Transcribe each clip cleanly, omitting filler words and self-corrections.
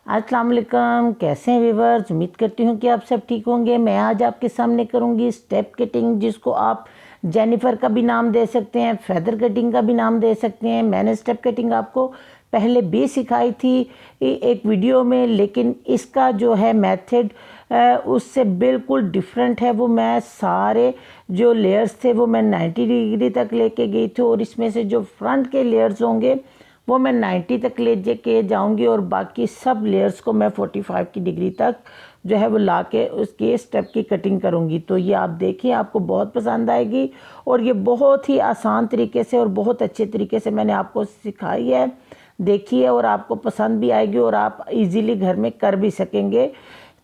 अस्सलाम वालेकुम, कैसे हैं व्यूवर्स। उम्मीद करती हूँ कि आप सब ठीक होंगे। मैं आज आपके सामने करूँगी स्टेप कटिंग, जिसको आप जेनिफर का भी नाम दे सकते हैं, फेदर कटिंग का भी नाम दे सकते हैं। मैंने स्टेप कटिंग आपको पहले भी सिखाई थी एक वीडियो में, लेकिन इसका जो है मेथड उससे बिल्कुल डिफरेंट है। वो मैं सारे जो लेयर्स थे वो मैं 90 डिग्री तक लेके गई थी, और इसमें से जो फ्रंट के लेयर्स होंगे वो मैं 90 तक ले के जाऊंगी, और बाकी सब लेयर्स को मैं 45 की डिग्री तक जो है वो ला के उसके स्टेप की कटिंग करूंगी। तो ये आप देखिए, आपको बहुत पसंद आएगी, और ये बहुत ही आसान तरीके से और बहुत अच्छे तरीके से मैंने आपको सिखाई है। देखिए, और आपको पसंद भी आएगी और आप इजीली घर में कर भी सकेंगे।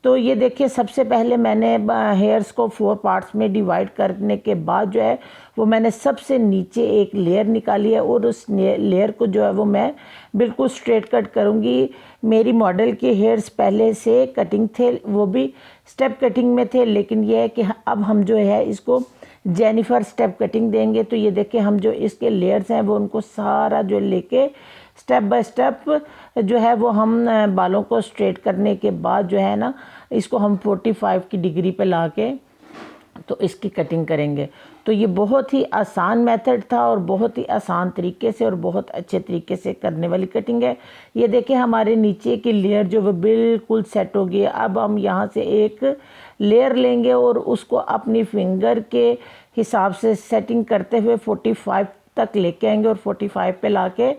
तो ये देखिए, सबसे पहले मैंने हेयर्स को 4 पार्ट्स में डिवाइड करने के बाद जो है वो मैंने सबसे नीचे एक लेयर निकाली है, और उस लेयर को जो है वो मैं बिल्कुल स्ट्रेट कट करूँगी। मेरी मॉडल के हेयर्स पहले से कटिंग थे, वो भी स्टेप कटिंग में थे, लेकिन ये है कि अब हम जो है इसको जेनिफर स्टेप कटिंग देंगे। तो ये देखिए, हम जो इसके लेयर्स हैं वो उनको सारा जो लेके स्टेप बाय स्टेप जो है वो हम बालों को स्ट्रेट करने के बाद जो है ना, इसको हम 45 की डिग्री पे ला के तो इसकी कटिंग करेंगे। तो ये बहुत ही आसान मेथड था, और बहुत ही आसान तरीके से और बहुत अच्छे तरीके से करने वाली कटिंग है। ये देखिए, हमारे नीचे की लेयर जो वो बिल्कुल सेट हो गई है। अब हम यहाँ से एक लेयर लेंगे और उसको अपनी फिंगर के हिसाब से सेटिंग करते हुए 45 तक लेके आएंगे, और 45 पे ला के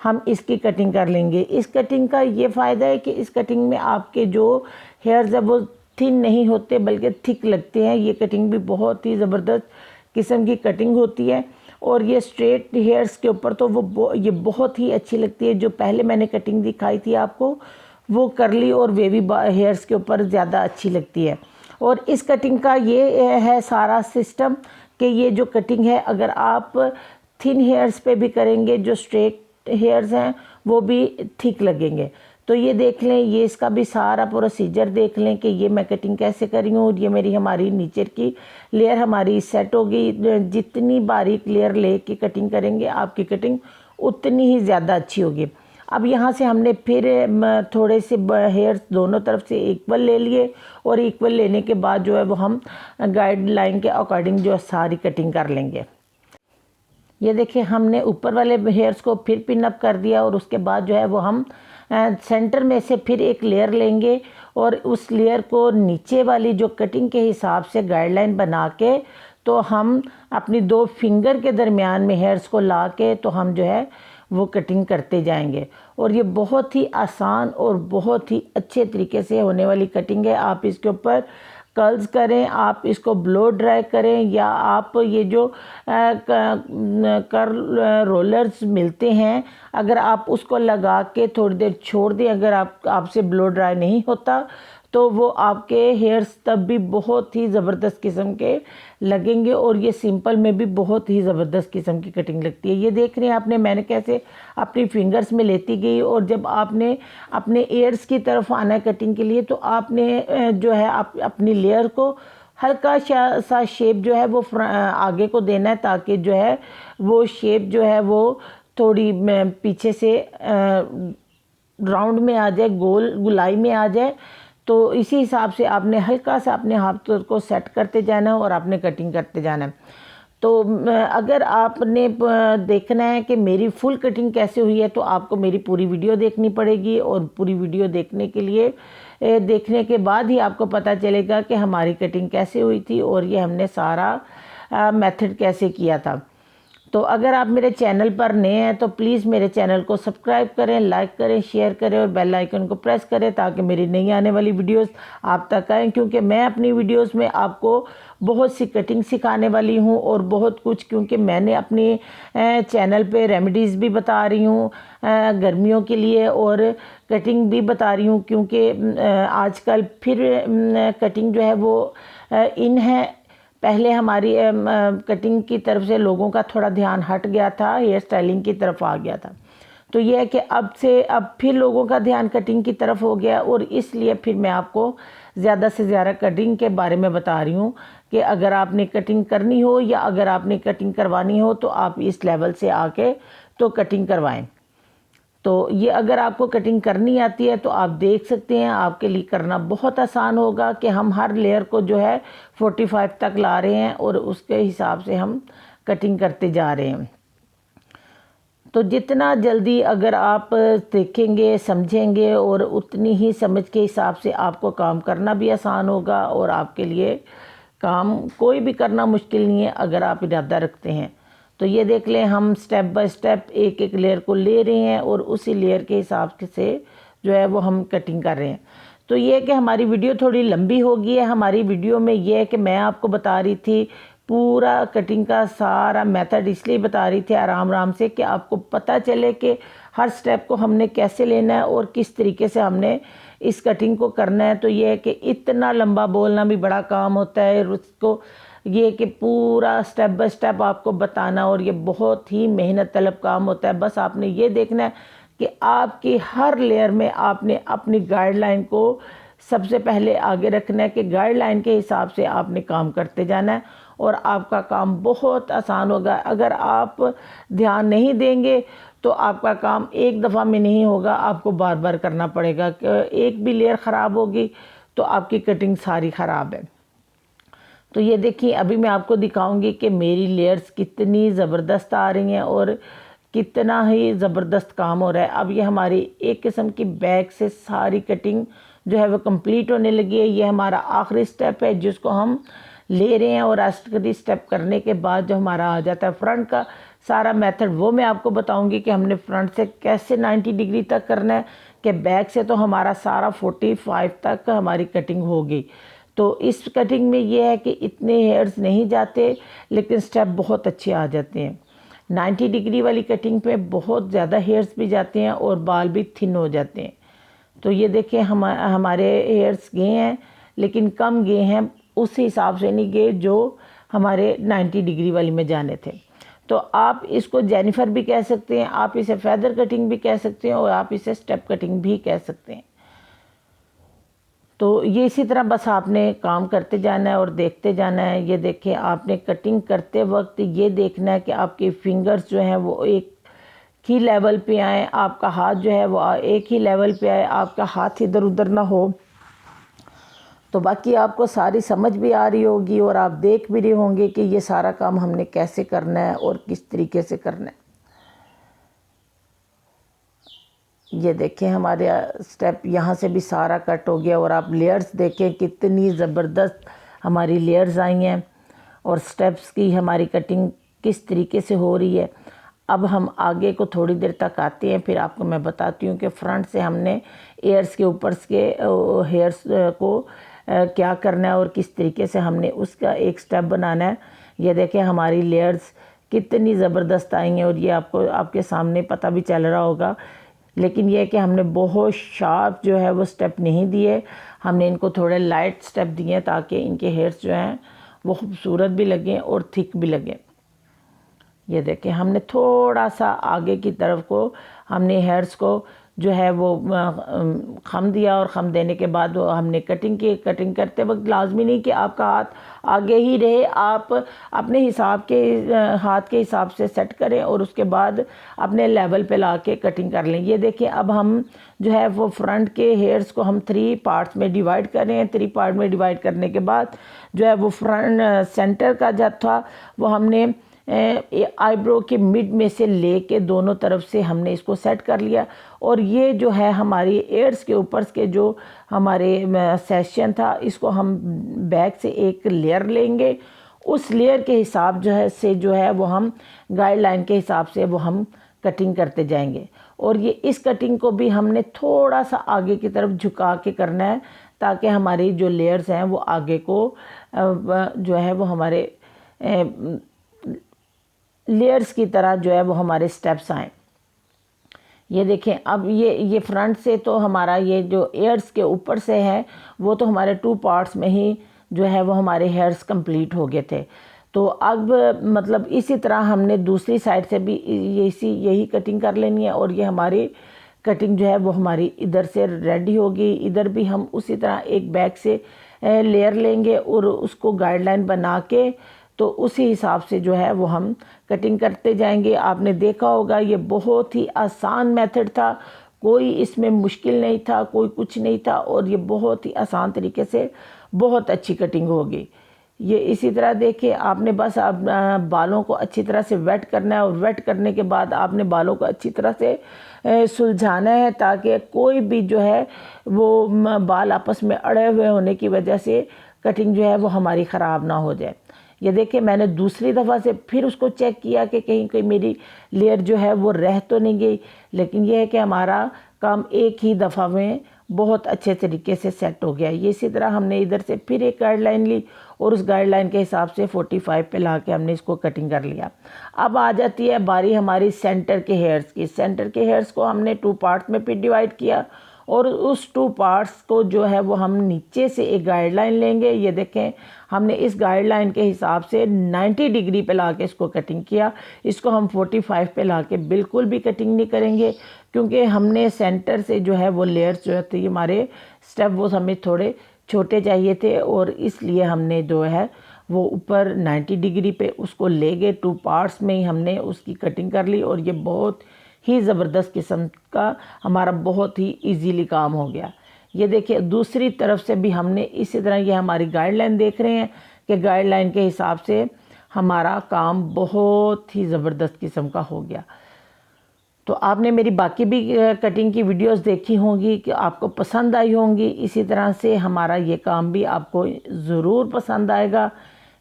हम इसकी कटिंग कर लेंगे। इस कटिंग का ये फ़ायदा है कि इस कटिंग में आपके जो हेयर्स है वो थिन नहीं होते बल्कि थिक लगते हैं। ये कटिंग भी बहुत ही ज़बरदस्त किस्म की कटिंग होती है, और ये स्ट्रेट हेयर्स के ऊपर तो ये बहुत ही अच्छी लगती है। जो पहले मैंने कटिंग दिखाई थी आपको, वो करली और वेवी हेयर्स के ऊपर ज़्यादा अच्छी लगती है। और इस कटिंग का ये है सारा सिस्टम कि ये जो कटिंग है, अगर आप थिन हेयर्स पे भी करेंगे, जो स्ट्रेट हेयर्स हैं वो भी ठीक लगेंगे। तो ये देख लें, ये इसका भी सारा प्रोसीजर देख लें कि ये मैं कटिंग कैसे कर रही हूँ। और ये मेरी हमारी नीचे की लेयर हमारी सेट होगी। जितनी बारीक लेयर ले के कटिंग करेंगे, आपकी कटिंग उतनी ही ज़्यादा अच्छी होगी। अब यहाँ से हमने फिर थोड़े से हेयर्स दोनों तरफ से इक्वल ले लिए, और इक्वल लेने के बाद जो है वो हम गाइडलाइन के अकॉर्डिंग जो सारी कटिंग कर लेंगे। ये देखिए, हमने ऊपर वाले हेयर्स को फिर पिन अप कर दिया, और उसके बाद जो है वो हम सेंटर में से फिर एक लेयर लेंगे, और उस लेयर को नीचे वाली जो कटिंग के हिसाब से गाइडलाइन बना के तो हम अपनी 2 फिंगर के दरमियान में हेयर्स को ला के तो हम जो है वो कटिंग करते जाएंगे। और ये बहुत ही आसान और बहुत ही अच्छे तरीके से होने वाली कटिंग है। आप इसके ऊपर कर्ल्स करें, आप इसको ब्लो ड्राई करें, या आप ये जो कर्ल रोलर्स मिलते हैं, अगर आप उसको लगा के थोड़ी देर छोड़ दें, अगर आपसे ब्लो ड्राई नहीं होता तो वो आपके हेयर्स तब भी बहुत ही ज़बरदस्त किस्म के लगेंगे, और ये सिंपल में भी बहुत ही ज़बरदस्त किस्म की कटिंग लगती है। ये देख रहे हैं आपने, मैंने कैसे अपनी फिंगर्स में लेती गई, और जब आपने अपने एयर्स की तरफ आना है कटिंग के लिए, तो आपने जो है अपनी लेयर को हल्का सा शेप जो है वो आगे को देना है, ताकि जो है वो शेप जो है वो थोड़ी पीछे से राउंड में आ जाए, गुलाई में आ जाए। तो इसी हिसाब से आपने हल्का सा अपने हाथ को सेट करते जाना है और आपने कटिंग करते जाना है। तो अगर आपने देखना है कि मेरी फुल कटिंग कैसे हुई है, तो आपको मेरी पूरी वीडियो देखनी पड़ेगी, और पूरी वीडियो देखने के लिए देखने के बाद ही आपको पता चलेगा कि हमारी कटिंग कैसे हुई थी, और ये हमने सारा मेथड कैसे किया था। तो अगर आप मेरे चैनल पर नए हैं तो प्लीज़ मेरे चैनल को सब्सक्राइब करें, लाइक करें, शेयर करें, और बेल आइकन को प्रेस करें, ताकि मेरी नई आने वाली वीडियोस आप तक आएँ। क्योंकि मैं अपनी वीडियोस में आपको बहुत सी कटिंग सिखाने वाली हूँ, और बहुत कुछ, क्योंकि मैंने अपने चैनल पे रेमेडीज़ भी बता रही हूँ गर्मियों के लिए, और कटिंग भी बता रही हूँ, क्योंकि आजकल फिर कटिंग जो है वो इन है। पहले हमारी कटिंग की तरफ से लोगों का थोड़ा ध्यान हट गया था, हेयर स्टाइलिंग की तरफ आ गया था। तो यह है कि अब फिर लोगों का ध्यान कटिंग की तरफ हो गया, और इसलिए फिर मैं आपको ज़्यादा से ज़्यादा कटिंग के बारे में बता रही हूँ कि अगर आपने कटिंग करनी हो या अगर आपने कटिंग करवानी हो, तो आप इस लेवल से आके तो कटिंग करवाएं। तो ये अगर आपको कटिंग करनी आती है तो आप देख सकते हैं, आपके लिए करना बहुत आसान होगा कि हम हर लेयर को जो है 45 तक ला रहे हैं और उसके हिसाब से हम कटिंग करते जा रहे हैं। तो जितना जल्दी अगर आप देखेंगे, समझेंगे, और उतनी ही समझ के हिसाब से आपको काम करना भी आसान होगा और आपके लिए काम कोई भी करना मुश्किल नहीं है अगर आप इरादा रखते हैं। तो ये देख लें, हम स्टेप बाय स्टेप एक एक लेयर को ले रहे हैं और उसी लेयर के हिसाब से जो है वो हम कटिंग कर रहे हैं। तो ये है कि हमारी वीडियो थोड़ी लंबी होगी है। हमारी वीडियो में ये है कि मैं आपको बता रही थी पूरा कटिंग का सारा मेथड, इसलिए बता रही थी आराम आराम से कि आपको पता चले कि हर स्टेप को हमने कैसे लेना है और किस तरीके से हमने इस कटिंग को करना है। तो ये है कि इतना लंबा बोलना भी बड़ा काम होता है, उसको ये कि पूरा स्टेप बाय स्टेप आपको बताना, और ये बहुत ही मेहनत तलब काम होता है। बस आपने ये देखना है कि आपकी हर लेयर में आपने अपनी गाइडलाइन को सबसे पहले आगे रखना है कि गाइडलाइन के हिसाब से आपने काम करते जाना है और आपका काम बहुत आसान होगा। अगर आप ध्यान नहीं देंगे तो आपका काम एक दफ़ा में नहीं होगा, आपको बार बार करना पड़ेगा। एक भी लेयर ख़राब होगी तो आपकी कटिंग सारी ख़राब है। तो ये देखिए, अभी मैं आपको दिखाऊंगी कि मेरी लेयर्स कितनी ज़बरदस्त आ रही हैं और कितना ही ज़बरदस्त काम हो रहा है। अब ये हमारी एक किस्म की बैक से सारी कटिंग जो है वो कंप्लीट होने लगी है। ये हमारा आखिरी स्टेप है जिसको हम ले रहे हैं, और आखिरी स्टेप करने के बाद जो हमारा आ जाता है फ्रंट का सारा मेथड, वो मैं आपको बताऊंगी कि हमने फ्रंट से कैसे 90 डिग्री तक करना है, कि बैक से तो हमारा सारा 45 तक हमारी कटिंग होगी। तो इस कटिंग में ये है कि इतने हेयर्स नहीं जाते लेकिन स्टेप बहुत अच्छे आ जाते हैं। 90 डिग्री वाली कटिंग पे बहुत ज़्यादा हेयर्स भी जाते हैं और बाल भी थिन हो जाते हैं। तो ये देखिए, हमारे हेयर्स गए हैं लेकिन कम गए हैं, उस हिसाब से नहीं गए जो हमारे 90 डिग्री वाली में जाने थे। तो आप इसको जेनिफर भी कह सकते हैं, आप इसे फेदर कटिंग भी कह सकते हैं और आप इसे स्टेप कटिंग भी कह सकते हैं। तो ये इसी तरह बस आपने काम करते जाना है और देखते जाना है। ये देखें, आपने कटिंग करते वक्त ये देखना है कि आपके फिंगर्स जो हैं वो एक ही लेवल पे आए, आपका हाथ जो है वो एक ही लेवल पे आए, आपका हाथ इधर उधर ना हो। तो बाकी आपको सारी समझ भी आ रही होगी और आप देख भी रहे होंगे कि ये सारा काम हमने कैसे करना है और किस तरीके से करना है। ये देखें, हमारे स्टेप यहाँ से भी सारा कट हो गया और आप लेयर्स देखें कितनी ज़बरदस्त हमारी लेयर्स आई हैं और स्टेप्स की हमारी कटिंग किस तरीके से हो रही है। अब हम आगे को थोड़ी देर तक आते हैं, फिर आपको मैं बताती हूँ कि फ्रंट से हमने एयर्स के ऊपर के हेयर्स को क्या करना है और किस तरीके से हमने उसका एक स्टेप बनाना है। ये देखें, हमारी लेयर्स कितनी ज़बरदस्त आई हैं और ये आपको आपके सामने पता भी चल रहा होगा। लेकिन यह है कि हमने बहुत शार्प जो है वो स्टेप नहीं दिए, हमने इनको थोड़े लाइट स्टेप दिए ताकि इनके हेयर्स जो हैं वो खूबसूरत भी लगें और थिक भी लगें। ये देखें, हमने थोड़ा सा आगे की तरफ को हमने हेयर्स को जो है वो खम दिया और खम देने के बाद वो हमने कटिंग की। कटिंग करते वक्त लाजमी नहीं कि आपका हाथ आगे ही रहे, आप अपने हिसाब के हाथ के हिसाब से सेट करें और उसके बाद अपने लेवल पे ला के कटिंग कर लें। ये देखिए, अब हम जो है वो फ्रंट के हेयर्स को हम 3 पार्ट्स में डिवाइड कर रहे हैं। 3 पार्ट में डिवाइड करने के बाद जो है वो फ्रंट सेंटर का जो था वो हमने आईब्रो के मिड में से लेके दोनों तरफ से हमने इसको सेट कर लिया। और ये जो है हमारी एयर्स के ऊपर के जो हमारे सेक्शन था, इसको हम बैक से एक लेयर लेंगे, उस लेयर के हिसाब जो है वो हम गाइडलाइन के हिसाब से वो हम कटिंग करते जाएंगे। और ये इस कटिंग को भी हमने थोड़ा सा आगे की तरफ झुका के करना है ताकि हमारी जो लेयर्स हैं वो आगे को जो है वो हमारे लेयर्स की तरह जो है वो हमारे स्टेप्स आएँ। ये देखें, अब ये फ्रंट से तो हमारा ये जो एयर्स के ऊपर से है वो तो हमारे 2 पार्ट्स में ही जो है वो हमारे हेयर्स कंप्लीट हो गए थे। तो अब मतलब इसी तरह हमने दूसरी साइड से भी यही कटिंग कर लेनी है और ये हमारी कटिंग जो है वो हमारी इधर से रेडी होगी। इधर भी हम उसी तरह एक बैक से लेयर लेंगे और उसको गाइडलाइन बना के तो उसी हिसाब से जो है वो हम कटिंग करते जाएंगे। आपने देखा होगा ये बहुत ही आसान मेथड था, कोई इसमें मुश्किल नहीं था, कोई कुछ नहीं था, और ये बहुत ही आसान तरीके से बहुत अच्छी कटिंग होगी। ये इसी तरह देखिए, आपने बस आप बालों को अच्छी तरह से वेट करना है, और वेट करने के बाद आपने बालों को अच्छी तरह से सुलझाना है, ताकि कोई भी जो है वो बाल आपस में अड़े हुए होने की वजह से कटिंग जो है वो हमारी ख़राब ना हो जाए। ये देखिए, मैंने दूसरी दफ़ा से फिर उसको चेक किया कि कहीं कोई मेरी लेयर जो है वो रह तो नहीं गई, लेकिन यह है कि हमारा काम एक ही दफ़ा में बहुत अच्छे तरीके से सेट हो गया। ये इसी तरह हमने इधर से फिर एक गाइडलाइन ली, और उस गाइडलाइन के हिसाब से 45 पे ला के हमने इसको कटिंग कर लिया। अब आ जाती है बारी हमारी सेंटर के हेयर्स की। सेंटर के हेयर्स को हमने 2 पार्ट में फिर डिवाइड किया, और उस 2 पार्ट्स को जो है वो हम नीचे से एक गाइडलाइन लेंगे। ये देखें, हमने इस गाइडलाइन के हिसाब से 90 डिग्री पे ला के इसको कटिंग किया। इसको हम 45 पे ला के बिल्कुल भी कटिंग नहीं करेंगे, क्योंकि हमने सेंटर से जो है वो लेयर्स जो थे हमारे स्टेप वो हमें थोड़े छोटे चाहिए थे, और इसलिए हमने जो है वो ऊपर 90 डिग्री पे उसको ले गए। 2 पार्ट्स में ही हमने उसकी कटिंग कर ली, और ये बहुत ही ज़बरदस्त किस्म का हमारा बहुत ही इजीली काम हो गया। ये देखिए, दूसरी तरफ से भी हमने इसी तरह, ये हमारी गाइडलाइन देख रहे हैं कि गाइडलाइन के हिसाब से हमारा काम बहुत ही ज़बरदस्त किस्म का हो गया। तो आपने मेरी बाकी भी कटिंग की वीडियोस देखी होंगी कि आपको पसंद आई होंगी। इसी तरह से हमारा ये काम भी आपको ज़रूर पसंद आएगा।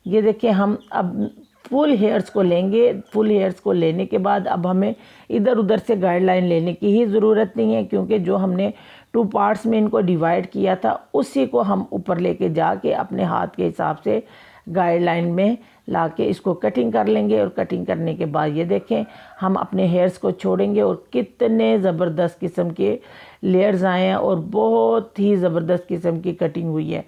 ये देखिए, हम अब फुल हेयर्स को लेंगे। फुल हेयर्स को लेने के बाद अब हमें इधर उधर से गाइडलाइन लेने की ही ज़रूरत नहीं है, क्योंकि जो हमने 2 पार्ट्स में इनको डिवाइड किया था उसी को हम ऊपर लेके जाके अपने हाथ के हिसाब से गाइडलाइन में लाके इसको कटिंग कर लेंगे। और कटिंग करने के बाद ये देखें, हम अपने हेयर्स को छोड़ेंगे, और कितने ज़बरदस्त किस्म के लेयर्स आए हैं, और बहुत ही ज़बरदस्त किस्म की कटिंग हुई है।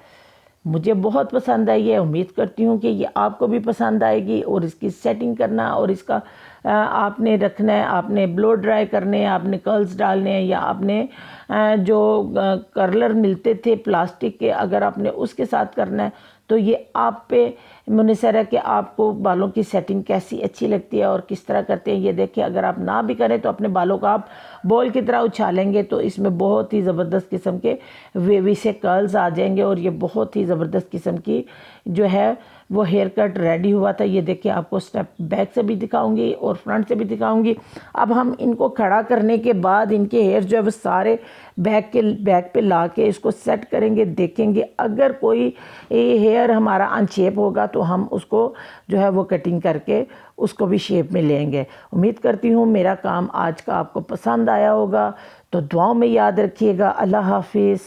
मुझे बहुत पसंद आई है, उम्मीद करती हूँ कि ये आपको भी पसंद आएगी। और इसकी सेटिंग करना और इसका आपने रखना है, आपने ब्लो ड्राई करने हैं, आपने कर्ल्स डालने हैं, या आपने जो कर्लर मिलते थे प्लास्टिक के, अगर आपने उसके साथ करना है तो ये आप पे मुनहसर है कि आपको बालों की सेटिंग कैसी अच्छी लगती है और किस तरह करते हैं। ये देखिए, अगर आप ना भी करें तो अपने बालों का आप बॉल की तरह उछालेंगे तो इसमें बहुत ही ज़बरदस्त किस्म के वेवी से कर्ल्स आ जाएंगे, और ये बहुत ही ज़बरदस्त किस्म की जो है वो हेयर कट रेडी हुआ था। ये देखिए, आपको स्टेप बैक से भी दिखाऊंगी और फ्रंट से भी दिखाऊंगी। अब हम इनको खड़ा करने के बाद इनके हेयर जो है वो सारे बैक पे ला के इसको सेट करेंगे। देखेंगे अगर कोई हेयर हमारा अनशेप होगा तो हम उसको जो है वो कटिंग करके उसको भी शेप में लेंगे। उम्मीद करती हूँ मेरा काम आज का आपको पसंद आया होगा, तो दुआओं में याद रखिएगा। अल्लाह हाफिज़।